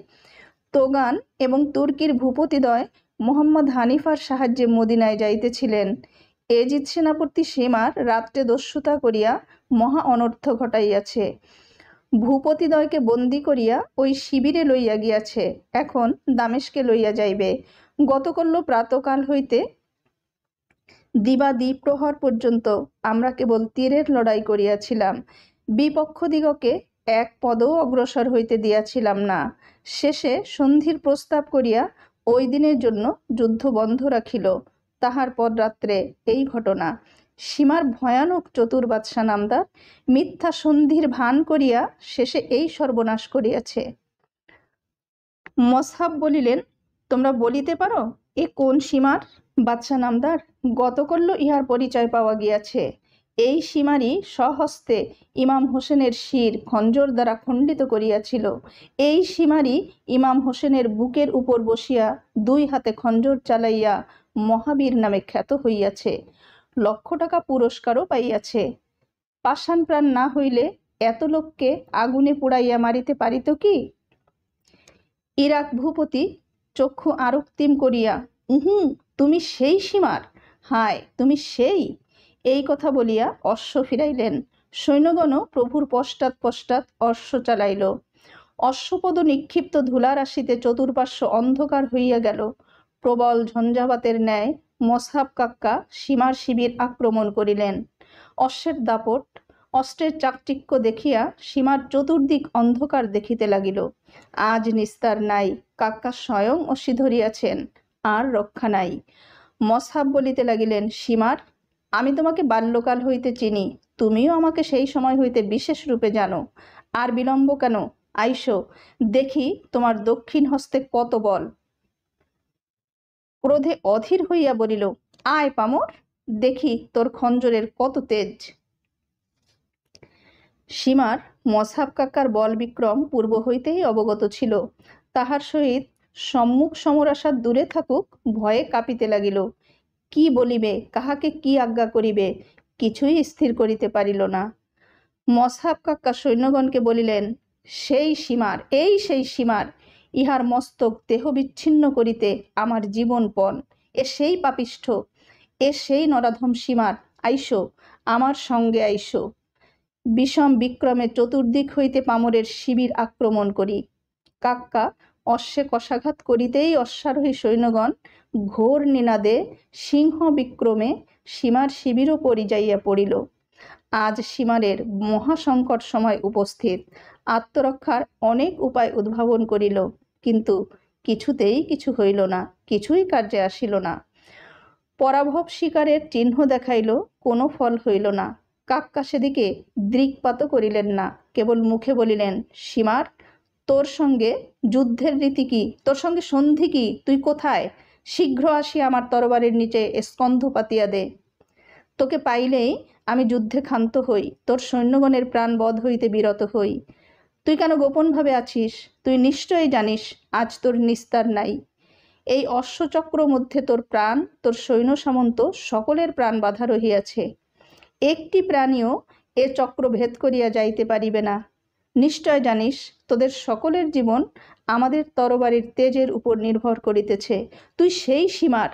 তোগান এবং তুর্কির ভূপতিদ্বয় মোহাম্মদ হানিফার সাহায্যে মদিনায় যাইতেছিলেন। এজিদ সেনাপতি সীমার রাত্রে দস্যুতা করিয়া মহা অনর্থ ঘটাইয়াছে। ভূপতিদ্বয়কে বন্দী করিয়া ওই শিবিরে লইয়া গিয়াছে, এখন দামেস্কে লইয়া যাইবে। গতকল্য প্রাতকাল হইতে দিবা দ্বিপ্রহর পর্যন্ত আমরা কেবল তীরের লড়াই করিয়াছিলাম, বিপক্ষদিগকে এক পদও অগ্রসর হইতে দিয়াছিলাম না। শেষে সন্ধির প্রস্তাব করিয়া ওই দিনের জন্য যুদ্ধ বন্ধ রাখিল। তাহার পর রাত্রে এই ঘটনা। সীমার ভয়ানক চতুর বাদশা নামদার মিথ্যা সন্ধির ভান করিয়া শেষে এই সর্বনাশ করিয়াছে। মসহাব বলিলেন, তোমরা বলিতে পারো এ কোন সীমার? বাদশা নামদার, গতকল্য ইহার পরিচয় পাওয়া গিয়াছে। এই সীমারই স্বহস্তে ইমাম হোসেনের শির খঞ্জর দ্বারা খণ্ডিত করিয়াছিল। এই সীমারই ইমাম হোসেনের বুকের উপর বসিয়া দুই হাতে খঞ্জর চালাইয়া মহাবীর নামে খ্যাত হইয়াছে। 1,00,000 টাকা পুরস্কারও পাইয়াছে। পাষাণ প্রাণ না হইলে এত লোককে আগুনে পুড়াইয়া মারিতে পারিত কি? ইরাক ভূপতি চক্ষু আরক্তিম করিয়া, তুমি সেই সীমার? হায়, তুমি সেই! এই কথা বলিয়া অশ্ব ফিরাইলেন। সৈন্যগণ প্রভুর পশ্চাৎ পশ্চাৎ অশ্ব চালাইল। অশ্বপদ নিক্ষিপ্ত ধূলারাশিতে চতুর্পার্শ্ব অন্ধকার হইয়া গেল। প্রবল ঝঞ্ঝাবাতের ন্যায় মসহাব কাক্কা সীমার শিবির আক্রমণ করিলেন। অশ্বের দাপট, অস্ত্রের চাকচিক্য দেখিয়া সীমার চতুর্দিক অন্ধকার দেখিতে লাগিল। আজ নিস্তার নাই, কাক্কা স্বয়ং অসি ধরিয়াছেন, আর রক্ষা নাই। মসহাব বলিতে লাগিলেন, সীমার, আমি তোমাকে বাল্যকাল হইতে চিনি, তুমিও আমাকে সেই সময় হইতে বিশেষ রূপে জানো। আর বিলম্ব কেন? আইসো, দেখি তোমার দক্ষিণ হস্তে কত বল। ক্রোধে অধীর হইয়া বলিল, আয় পামর, দেখি তোর খঞ্জরের কত তেজ। সীমার মসহাব কাকার বল বিক্রম পূর্ব হইতেই অবগত ছিল। তাহার সহিত সম্মুখ সমরাসা দূরে থাকুক, ভয়ে কাঁপিতে লাগিল। কি বলিবে, কাহাকে কি আজ্ঞা করিবে, কিছুই স্থির করিতে পারিল না। মসহাব কাক্কা সৈন্যগণকে বলিলেন, সেই সীমার, এই সেই সীমার, ইহার মস্তক দেহ বিচ্ছিন্ন করিতে আমার জীবনপণ। এ সেই পাপিষ্ঠ, এ সেই নরাধম সীমার। আইসো, আমার সঙ্গে আইসো। বিষম বিক্রমে চতুর্দিক হইতে পামরের শিবির আক্রমণ করি। কাক্কা অশ্বে কষাঘাত করিতেই অশ্বারোহী সৈন্যগণ ঘোর নিনাদে সিংহ বিক্রমে সীমার শিবিরও পরিযাইয়া পড়িল। আজ সীমারের মহাসংকট সময় উপস্থিত। আত্মরক্ষার অনেক উপায় উদ্ভাবন করিল, কিন্তু কিছুতেই কিছু হইল না, কিছুই কার্যে আসিল না। পরাভব শিকারের চিহ্ন দেখাইল, কোনো ফল হইল না। কাক্কা সেদিকে দৃকপাতও করিলেন না, কেবল মুখে বলিলেন, সীমার, তোর সঙ্গে যুদ্ধের রীতি কি? তোর সঙ্গে সন্ধি কি? তুই কোথায়? শীঘ্র আসিয়া আমার তরবারের নিচে স্কন্ধ পাতিয়া দে। তোকে পাইলেই আমি যুদ্ধে ক্ষান্ত হই, তোর সৈন্যগণের প্রাণ বধ হইতে বিরত হই। তুই কেন গোপনভাবে আছিস? তুই নিশ্চয়ই জানিস আজ তোর নিস্তার নাই। এই অশ্বচক্র মধ্যে তোর প্রাণ, তোর সৈন্য সামন্ত সকলের প্রাণ বাধা রহিয়াছে। একটি প্রাণীও এ চক্র ভেদ করিয়া যাইতে পারিবে না। নিশ্চয় জানিস তোদের সকলের জীবন আমাদের তরবারির তেজের উপর নির্ভর করিতেছে। তুই সেই সীমার,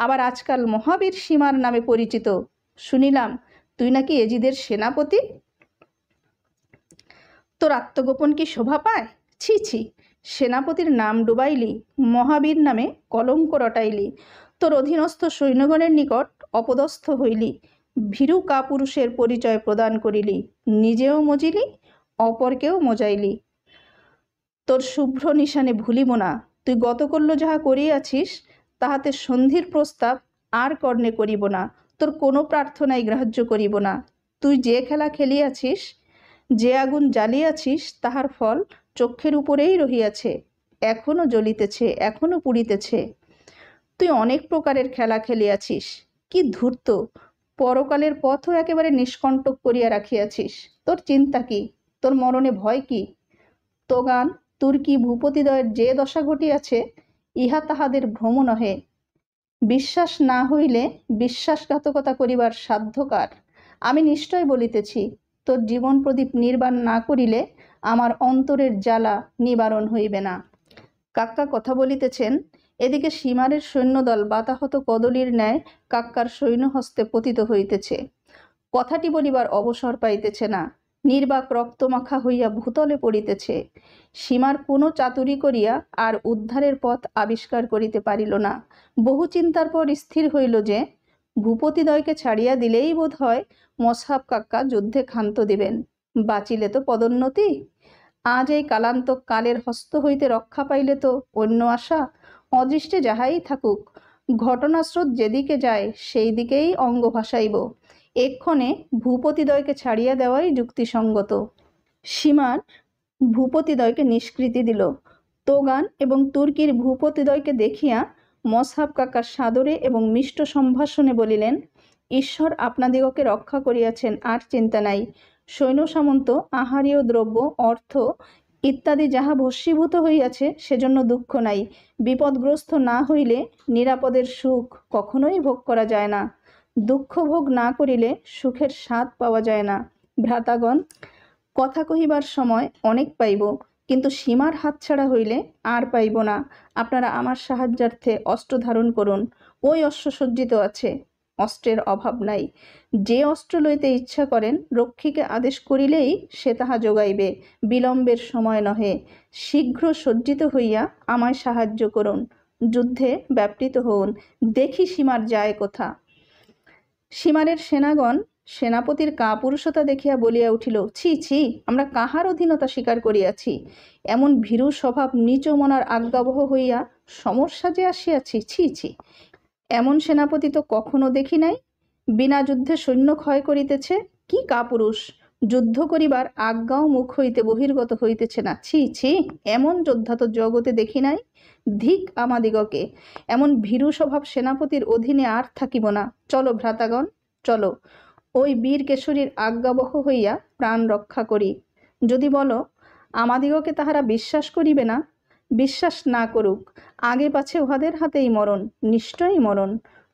আবার আজকাল মহাবীর সীমার নামে পরিচিত। শুনিলাম তুই নাকি এজিদের সেনাপতি? তোর আত্মগোপন কি শোভা পায়? ছি ছি, সেনাপতির নাম ডুবাইলি, মহাবীর নামে কলঙ্ক রটাইলি, তোর অধীনস্থ সৈন্যগণের নিকট অপদস্থ হইলি, ভীরু কাপুরুষের পরিচয় প্রদান করিলি, নিজেও মজিলি, অপরকেও মজাইলি। তোর শুভ্র নিশানে ভুলিব না, তুই গতকল্য যাহা করিয়াছিস তাহাতে সন্ধির প্রস্তাব আর কর্ণে করিব না, তোর কোনো প্রার্থনাই গ্রাহ্য করিব না। তুই যে খেলা খেলিয়াছিস, যে আগুন জ্বালিয়াছিস, তাহার ফল চক্ষের উপরেই রহিয়াছে, এখনো জ্বলিতেছে, এখনো পুড়িতেছে। তুই অনেক প্রকারের খেলা খেলিয়াছিস, কি ধূর্ত! পরকালের পথও একেবারে নিষ্কণ্টক করিয়া রাখিয়াছিস। তোর চিন্তা কি? তোর মরণে ভয় কি? তোগান, তুর্কি ভূপতিদ্বয়ের যে দশা ঘটিয়াছে, ইহা তাহাদের ভ্রম নহে। বিশ্বাস না হইলে বিশ্বাসঘাতকতা করিবার সাধ্যকার। আমি নিশ্চয় বলিতেছি, তোর জীবন প্রদীপ নির্বাণ না করিলে আমার অন্তরের জ্বালা নিবারণ হইবে না। কাক্কা কথা বলিতেছেন, এদিকে সীমারের সৈন্যদল বাতাহত কদলীর ন্যায় কাক্কার সৈন্যহস্তে পতিত হইতেছে। কথাটি বলিবার অবসর পাইতেছে না, নির্বাক রক্তমাখা হইয়া ভূতলে পড়িতেছে। সীমার কোনো চাতুরি করিয়া আর উদ্ধারের পথ আবিষ্কার করিতে পারিল না। বহু চিন্তার পর স্থির হইল যে ভূপতিদ্বয়কে ছাড়িয়া দিলেই বোধ হয় মসহাব কাক্কা যুদ্ধে ক্ষান্ত দিবেন, বাঁচিলে তো পদোন্নতি। আজ এই কালান্তক কালের হস্ত হইতে রক্ষা পাইলে তো অন্য আশা। অদৃষ্টে যাহাই থাকুক, ঘটনাস্রোত যেদিকে যায় সেই দিকেই অঙ্গ ভাসাইব। এক্ষণে ভূপতিদ্বয়কে ছাড়িয়া দেওয়াই যুক্তিসঙ্গত। সীমার ভূপতিদ্বয়কে নিষ্কৃতি দিল। তোগান এবং তুর্কির ভূপতিদ্বয়কে দেখিয়া মসহাব কাকা সাদরে এবং মিষ্ট সম্ভাষণে বলিলেন, ঈশ্বর আপনাদিগকে রক্ষা করিয়াছেন, আর চিন্তা নাই। সৈন্য সামন্ত, আহারীয় দ্রব্য, অর্থ ইত্যাদি যাহা ভস্মীভূত হইয়াছে, সেজন্য দুঃখ নাই। বিপদগ্রস্ত না হইলে নিরাপদের সুখ কখনোই ভোগ করা যায় না। দুঃখ ভোগ না করিলে সুখের স্বাদ পাওয়া যায় না। ভ্রাতাগণ, কথা কহিবার সময় অনেক পাইব, কিন্তু সীমার হাতছাড়া হইলে আর পাইব না। আপনারা আমার সাহায্যার্থে অস্ত্র ধারণ করুন। ওই অশ্ব সজ্জিত আছে, অস্ত্রের অভাব নাই। যে অস্ত্র লইতে ইচ্ছা করেন, রক্ষীকে আদেশ করিলেই সে তাহা যোগাইবে। বিলম্বের সময় নহে। শীঘ্র সজ্জিত হইয়া আমায় সাহায্য করুন। যুদ্ধে ব্যাপৃত হউন। দেখি সীমার যায় কোথা। সীমারের সেনাগণ সেনাপতির কাপুরুষতা দেখিয়া বলিয়া উঠিল, ছি ছি, আমরা কাহার অধীনতা স্বীকার করিয়াছি? এমন ভীরু স্বভাব নিচ মনার আজ্ঞাবহ হইয়া সমরসাজে আসিয়াছি, ছি ছি। এমন সেনাপতি তো কখনো দেখি নাই। বিনা যুদ্ধে সৈন্য ক্ষয় করিতেছে, কি কাপুরুষ! যুদ্ধ করিবার আজ্ঞাও মুখ হইতে বহির্গত হইতেছে না, ছি ছি। এমন যোদ্ধা তো জগতে দেখি নাই। ধিক আমাদিগকে! এমন ভীরু স্বভাব সেনাপতির অধীনে আর থাকিব না। চলো ভ্রাতাগণ, চলো, ওই বীর কেশরীর আজ্ঞাবহ হইয়া প্রাণ রক্ষা করি। যদি বলো আমাদিগকে তাহারা বিশ্বাস করিবে না, বিশ্বাস না করুক, আগে পাছে উহাদের হাতেই মরণ, নিশ্চয়ই মরণ।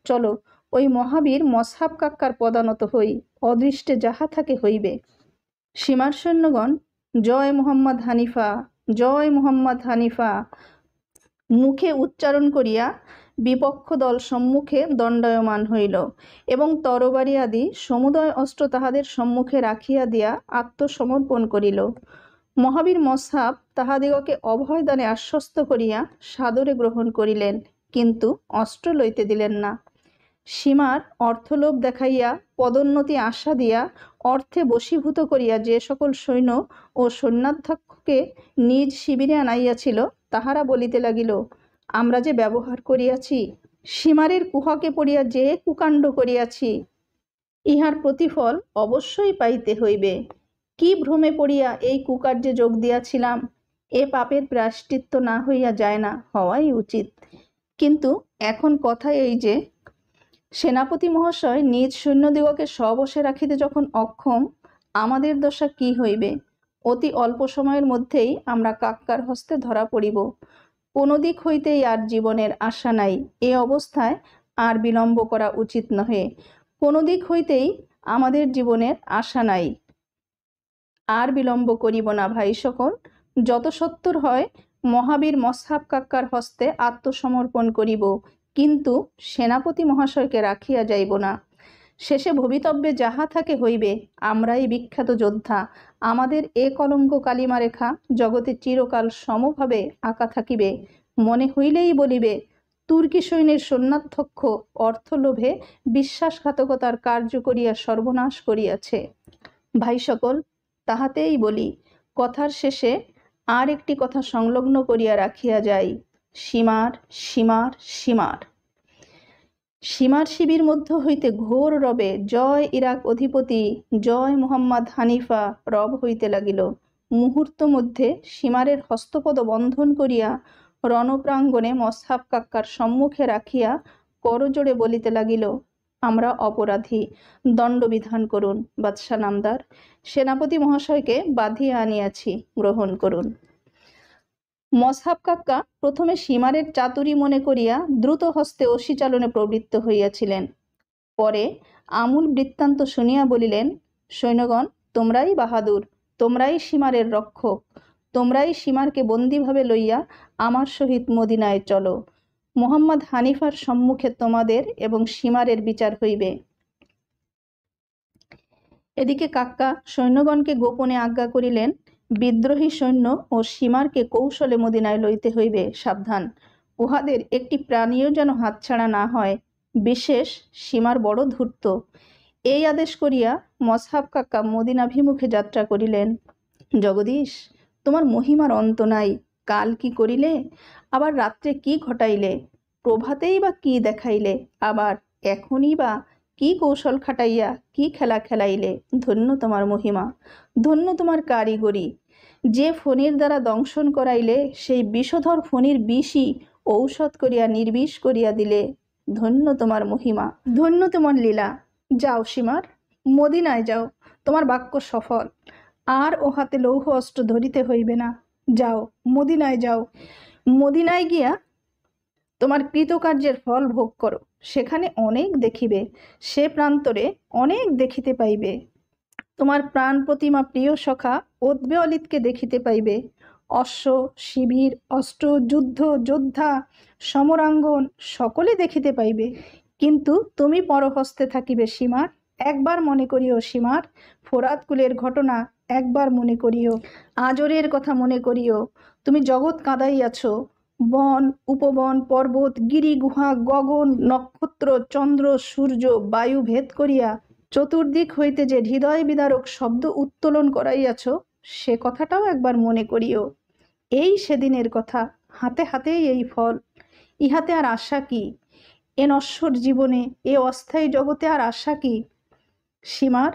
চলো, ওই মহাবীর মসহাব কাক্কার পদানত হই, অদৃষ্টে যাহা থাকে হইবে। সীমার সৈন্যগণ জয় মুহাম্মদ হানিফা, জয় মুহাম্মদ হানিফা মুখে উচ্চারণ করিয়া বিপক্ষ দল সম্মুখে দণ্ডায়মান হইল এবং তরবারি আদি সমুদয় অস্ত্র তাহাদের সম্মুখে রাখিয়া দিয়া আত্মসমর্পণ করিল। মহাবীর মসহাব তাহাদিগকে অভয়দানে আশ্বস্ত করিয়া সাদরে গ্রহণ করিলেন, কিন্তু অস্ত্র লইতে দিলেন না। সীমার অর্থলোভ দেখাইয়া, পদোন্নতি আশা দিয়া, অর্থে বশীভূত করিয়া যে সকল সৈন্য ও সৈন্যাধ্যক্ষকে নিজ শিবিরে আনাইয়াছিল, তাহারা বলিতে লাগিল, আমরা যে ব্যবহার করিয়াছি, সীমারের কুহকে পড়িয়া যে কুকাণ্ড করিয়াছি, ইহার প্রতিফল অবশ্যই পাইতে হইবে। কি ভ্রমে পড়িয়া এই কুকার্যে যোগ দিয়াছিলাম, এ পাপের প্রায়শ্চিত্ত না হইয়া যায় না, হওয়াই উচিত। কিন্তু এখন কথা এই যে, সেনাপতি মহাশয় নিজ সৈন্যদিগকে স্ববশে রাখিতে যখন অক্ষম, আমাদের দশা কি হইবে? অতি অল্প সময়ের মধ্যেই আমরা কাক্কার হস্তে ধরা পড়িব। কোনো দিক হইতেই আর জীবনের আশা নাই। এ অবস্থায় আর বিলম্ব করা উচিত নহে। কোনো দিক হইতেই আমাদের জীবনের আশা নাই। আর বিলম্ব করিব না ভাই সকল। যত সত্বর হয় মহাবীর মসহাব কাক্কার হস্তে আত্মসমর্পণ করিব, কিন্তু সেনাপতি মহাশয়কে রাখিয়া যাইব না। শেষে ভবিতব্যে যাহা থাকে হইবে, আমরাই বিখ্যাত যোদ্ধা। আমাদের এ কলঙ্ক কালিমা রেখা জগতে চিরকাল সমভাবে আঁকা থাকিবে। মনে হইলেই বলিবে, তুর্কি সৈন্যের সৈন্যাধ্যক্ষ অর্থলোভে বিশ্বাসঘাতকতার কার্য করিয়া সর্বনাশ করিয়াছে। ভাই সকল, তাহাতেই বলি, কথার শেষে আর একটি কথা সংলগ্ন করিয়া রাখিয়া যাই। সীমার সীমার সীমার সীমার শিবির মধ্য হইতে ঘোর রবে জয় ইরাক অধিপতি, জয় মুহাম্মদ হানিফা রব হইতে লাগিল। মুহূর্ত মধ্যে সীমারের হস্তপদ বন্ধন করিয়া রণপ্রাঙ্গণে মসহাব কাক্কার সম্মুখে রাখিয়া করজোড়ে বলিতে লাগিল, আমরা অপরাধী, দণ্ডবিধান করুন বাদশাহ নামদার। সেনাপতি মহাশয়কে বাঁধিয়া আনিয়াছি, গ্রহণ করুন। মসহাব কাক্কা প্রথমে সীমারের চাতুরি মনে করিয়া দ্রুত হস্তে অসিচালনে প্রবৃত্ত হইয়াছিলেন। পরে আমূল বৃত্তান্ত শুনিয়া বলিলেন, সৈন্যগণ, তোমরাই বাহাদুর, তোমরাই সীমারের রক্ষক, তোমরাই সীমারকে বন্দীভাবে লইয়া আমার সহিত মদিনায় চলো। মুহাম্মদ হানিফার সম্মুখে তোমাদের এবং সীমারের বিচার হইবে। এদিকে কাক্কা সৈন্যগণকে গোপনে আজ্ঞা করিলেন, বিদ্রোহী সৈন্য ও সীমারকে কৌশলে মদিনায় লইতে হইবে, সাবধান, উহাদের একটি প্রাণীও যেন হাতছাড়া না হয়। বিশেষ সীমার বড় ধূর্ত। এই আদেশ করিয়া মসহাব কাক্কা মদিনাভিমুখে যাত্রা করিলেন। জগদীশ, তোমার মহিমার অন্ত নাই। কাল কি করিলে, আবার রাত্রে কি ঘটাইলে, প্রভাতেই বা কি দেখাইলে, আবার এখনই বা কি কৌশল খাটাইয়া কি খেলা খেলাইলে। ধন্য তোমার মহিমা, ধন্য তোমার কারিগরি। যে ফণির দ্বারা দংশন করাইলে সেই বিষধর ফণির বিষই ঔষধ করিয়া নির্বিষ করিয়া দিলে। ধন্য তোমার মহিমা, ধন্য তোমার লীলা। যাও সীমার, মদিনায় যাও, তোমার বাক্য সফল। আর ও হাতে লৌহ অস্ত্র ধরিতে হইবে না। যাও, মদিনায় যাও। মদিনায় গিয়া তোমার কৃতকার্যের ফল ভোগ করো। সেখানে অনেক দেখিবে, সে প্রান্তরে অনেক দেখিতে পাইবে। তোমার প্রাণ প্রতিমা প্রিয় সখা ওতবে অলিদকে দেখিতে পাইবে। অশ্ব, শিবির, অস্ত্র, যুদ্ধ, যোদ্ধা, সমরাঙ্গন সকলে দেখিতে পাইবে। কিন্তু তুমি পরহস্তে থাকিবে সীমার। একবার মনে করিও সীমার, ফোরাত কুলের ঘটনা একবার মনে করিও, আজরের কথা মনে করিও। তুমি জগৎ কাঁদাইয়াছ। বন, উপবন, পর্বত, গিরি, গুহা, গগন, নক্ষত্র, চন্দ্র, সূর্য, বায়ু ভেদ করিয়া চতুর্দিক হইতে যে হৃদয় বিদারক শব্দ উত্তোলন করাইয়াছ, সে কথাটাও একবার মনে করিও। এই সেদিনের কথা, হাতে হাতেই এই ফল। ইহাতে আর আশা কি? এ নশ্বর জীবনে, এ অস্থায়ী জগতে আর আশা কি? সীমার,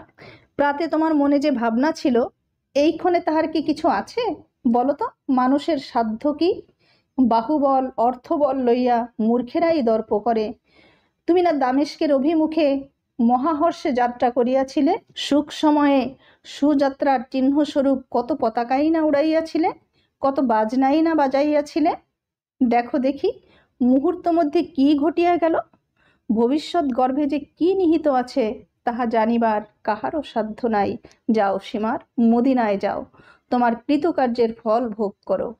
প্রাতে তোমার মনে যে ভাবনা ছিল, এইক্ষণে তাহার কি কিছু আছে? বলো তো, মানুষের সাধ্য কি? বাহুবল, অর্থবল লইয়া মূর্খেরাই দর্প করে। তুমি না দামেস্কের অভিমুখে মহাহর্ষে যাত্রা করিয়াছিলে? সুখ সময়ে সুযাত্রার চিহ্নস্বরূপ কত পতাকাই না উড়াইয়াছিলে, কত বাজনাই না বাজাইয়াছিলে। দেখো দেখি, মুহূর্ত মধ্যে কি ঘটিয়া গেল। ভবিষ্যৎ গর্ভে যে কি নিহিত আছে তাহা জানিবার কাহারও সাধ্য নাই। যাও সীমার, মদিনায় যাও, তোমার কৃতকার্যের ফল ভোগ করো।